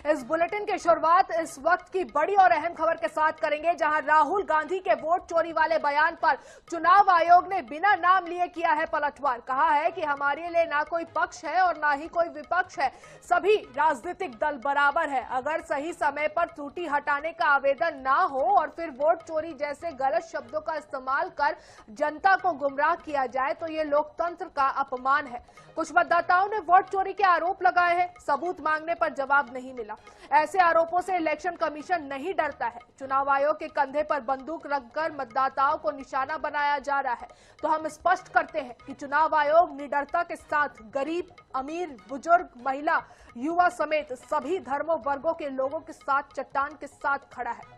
इस बुलेटिन की शुरुआत इस वक्त की बड़ी और अहम खबर के साथ करेंगे, जहां राहुल गांधी के वोट चोरी वाले बयान पर चुनाव आयोग ने बिना नाम लिए किया है पलटवार। कहा है कि हमारे लिए ना कोई पक्ष है और ना ही कोई विपक्ष है, सभी राजनीतिक दल बराबर है। अगर सही समय पर त्रुटि हटाने का आवेदन ना हो और फिर वोट चोरी जैसे गलत शब्दों का इस्तेमाल कर जनता को गुमराह किया जाए तो ये लोकतंत्र का अपमान है। कुछ मतदाताओं ने वोट चोरी के आरोप लगाए हैं, सबूत मांगने पर जवाब नहीं मिला। ऐसे आरोपों से इलेक्शन कमीशन नहीं डरता है। चुनाव आयोग के कंधे पर बंदूक रखकर मतदाताओं को निशाना बनाया जा रहा है। तो हम स्पष्ट करते हैं कि चुनाव आयोग निडरता के साथ गरीब, अमीर, बुजुर्ग, महिला, युवा समेत सभी धर्मों वर्गों के लोगों के साथ चट्टान के साथ खड़ा है।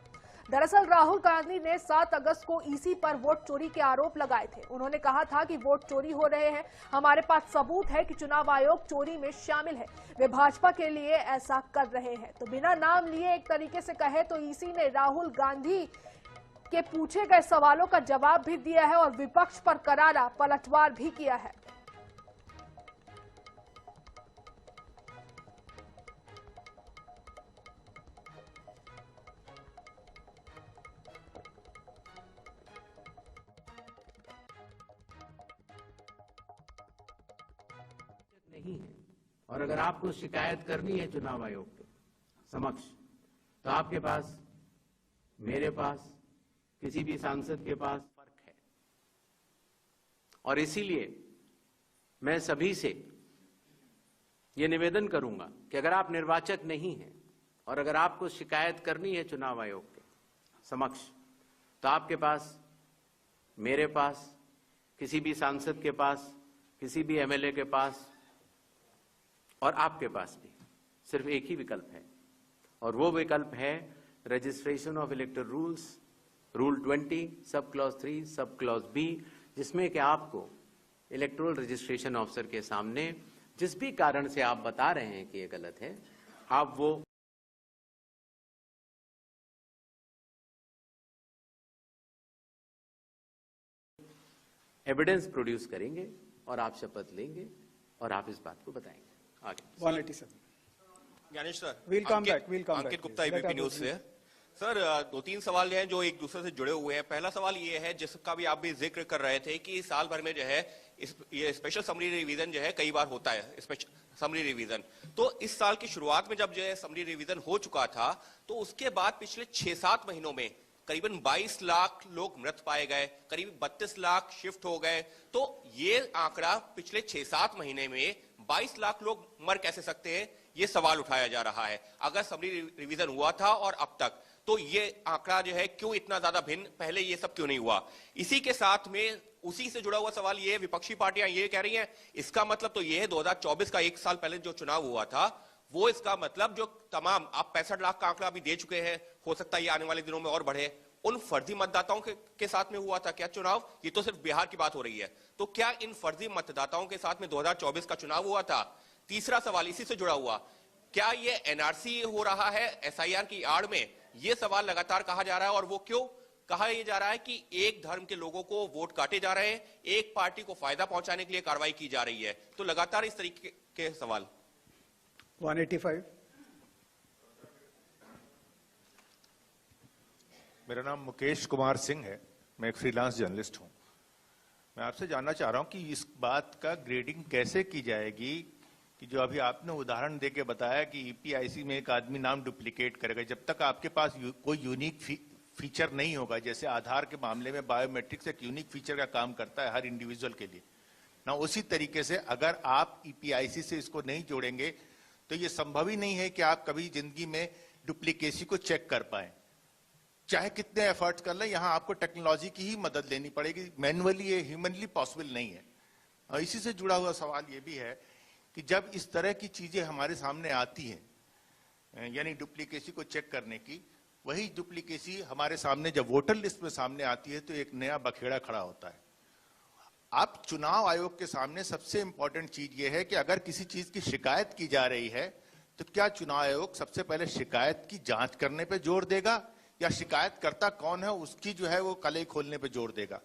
दरअसल राहुल गांधी ने 7 अगस्त को ईसी पर वोट चोरी के आरोप लगाए थे। उन्होंने कहा था कि वोट चोरी हो रहे हैं, हमारे पास सबूत है कि चुनाव आयोग चोरी में शामिल है, वे भाजपा के लिए ऐसा कर रहे हैं। तो बिना नाम लिए एक तरीके से कहे तो ईसी ने राहुल गांधी के पूछे गए सवालों का जवाब भी दिया है और विपक्ष पर करारा पलटवार भी किया है। नहीं है और अगर आपको शिकायत करनी है चुनाव आयोग के समक्ष तो आपके पास, मेरे पास, किसी भी सांसद के पास फर्क है। और इसीलिए मैं सभी से यह निवेदन करूंगा कि अगर आप निर्वाचक नहीं हैं और अगर आपको शिकायत करनी है चुनाव आयोग के समक्ष तो आपके पास, मेरे पास, किसी भी सांसद के पास, किसी भी एमएलए के पास और आपके पास भी सिर्फ एक ही विकल्प है और वो विकल्प है registration of electoral rules, rule 20, sub clause 3, sub clause B, जिसमें कि आपको इलेक्टोरल रजिस्ट्रेशन ऑफिसर के सामने जिस भी कारण से आप बता रहे हैं कि ये गलत है, आप वो एविडेंस प्रोड्यूस करेंगे और आप शपथ लेंगे और आप इस बात को बताएंगे आगे। 187 Gyanesh sir, We'll come back. Ankit Gupta ABP news से। सर, 2-3 सवाल हैं जो एक दूसरे से जुड़े हुए हैं। पहला सवाल ये है, जिसका भी आप भी जिक्र कर रहे थे कि साल भर में जो है ये स्पेशल समरी रिवीजन जो है कई बार होता है, स्पेशल समरी रिवीजन। तो इस साल की शुरुआत में जब जो है समरी रिवीजन हो चुका था तो उसके बाद पिछले 6-7 महीनों में करीबन 22 लाख लोग मृत पाए गए, करीब 32 लाख शिफ्ट हो गए। तो ये आंकड़ा पिछले 6-7 महीने में 22 लाख लोग मर कैसे सकते हैं, ये सवाल उठाया जा रहा है। अगर समरी रिवीजन हुआ था और अब तक, तो ये आंकड़ा जो है क्यों इतना ज्यादा भिन्न, पहले ये सब क्यों नहीं हुआ? इसी के साथ में उसी से जुड़ा हुआ सवाल ये, विपक्षी पार्टियां ये कह रही हैं, इसका मतलब तो ये है 2024 का 1 साल पहले जो चुनाव हुआ था वो, इसका मतलब जो तमाम आप 65 लाख का आंकड़ा अभी दे चुके हैं, हो सकता है ये आने वाले दिनों में और बढ़े, उन फर्जी मतदाताओं के साथ में हुआ था क्या चुनाव? ये तो सिर्फ बिहार की बात हो रही है, तो क्या इन फर्जी मतदाताओं के साथ में 2024 का चुनाव हुआ था? तीसरा सवाल इसी से जुड़ा हुआ, क्या ये एनआरसी हो रहा है एसआईआर की आड़ में? ये सवाल लगातार कहा जा रहा है और वो क्यों कहा यह जा रहा है कि एक धर्म के लोगों को वोट काटे जा रहे हैं, एक पार्टी को फायदा पहुंचाने के लिए कार्रवाई की जा रही है। तो लगातार इस तरीके के सवाल। 185 मेरा नाम मुकेश कुमार सिंह है, मैं एक फ्रीलांस जर्नलिस्ट हूं। मैं आपसे जानना चाह रहा हूं कि इस बात का ग्रेडिंग कैसे की जाएगी कि जो अभी आपने उदाहरण देके बताया कि ईपीआईसी में एक आदमी नाम डुप्लीकेट करेगा, जब तक आपके पास कोई यूनिक फीचर नहीं होगा, जैसे आधार के मामले में बायोमेट्रिक्स एक यूनिक फीचर का काम करता है हर इंडिविजुअल के लिए ना, उसी तरीके से अगर आप ईपीआईसी से इसको नहीं जोड़ेंगे तो ये संभव ही नहीं है कि आप कभी जिंदगी में डुप्लीकेसी को चेक कर पाए, चाहे कितने एफर्ट्स कर लें। यहां आपको टेक्नोलॉजी की ही मदद लेनी पड़ेगी, मैनुअली ये ह्यूमनली पॉसिबल नहीं है। और इसी से जुड़ा हुआ सवाल ये भी है कि जब इस तरह की चीजें हमारे सामने आती हैं, यानी डुप्लीकेसी को चेक करने की, वही डुप्लीकेसी हमारे सामने जब वोटर लिस्ट में सामने आती है तो एक नया बखेड़ा खड़ा होता है। अब चुनाव आयोग के सामने सबसे इंपॉर्टेंट चीज ये है कि अगर किसी चीज की शिकायत की जा रही है तो क्या चुनाव आयोग सबसे पहले शिकायत की जांच करने पे जोर देगा या शिकायतकर्ता कौन है उसकी जो है वो कलई खोलने पे जोर देगा?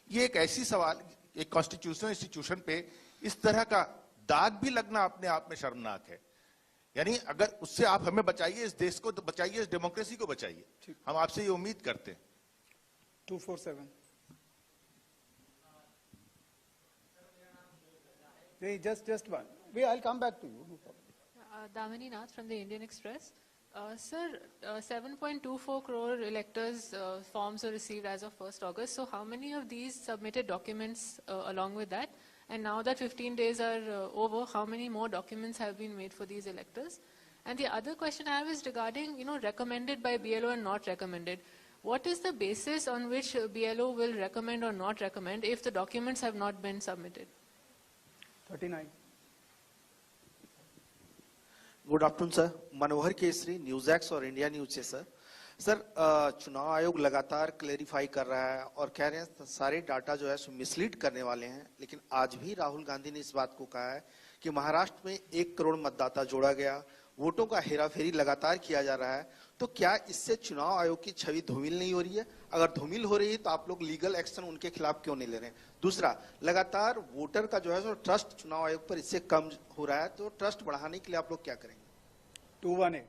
ये एक ऐसी सवाल, एक कॉन्स्टिट्यूशनल इंस्टीट्यूशन पे इस तरह का दाग भी लगना अपने आप में शर्मनाक है। यानी अगर उससे आप हमें बचाइए, इस देश को तो बचाइए, इस डेमोक्रेसी को बचाइए, हम आपसे ये उम्मीद करते हैं। 247. Hey, just one. Wait, I'll come back to you. No problem. Damini Nath from the Indian Express. Sir, 7.24 crore electors forms were received as of 1st August. So how many of these submitted documents along with that? And now that 15 days are over, how many more documents have been made for these electors? And the other question I have is regarding, recommended by BLO and not recommended. What is the basis on which BLO will recommend or not recommend if the documents have not been submitted? 39. Good afternoon sir, Manohar Kesari, news x और India news से sir. चुनाव आयोग लगातार clarify कर रहा है और कह रहे हैं सारे डाटा जो है सो मिसलीड करने वाले हैं, लेकिन आज भी राहुल गांधी ने इस बात को कहा है कि महाराष्ट्र में 1 करोड़ मतदाता जोड़ा गया, वोटों का हेराफेरी लगातार किया जा रहा है। तो क्या इससे चुनाव आयोग की छवि धूमिल नहीं हो रही है? अगर धूमिल हो रही है तो आप लोग लीगल एक्शन उनके खिलाफ क्यों नहीं ले रहे हैं? दूसरा, लगातार वोटर का जो है सो ट्रस्ट चुनाव आयोग पर इससे कम हो रहा है, तो ट्रस्ट बढ़ाने के लिए आप लोग क्या करेंगे? 218.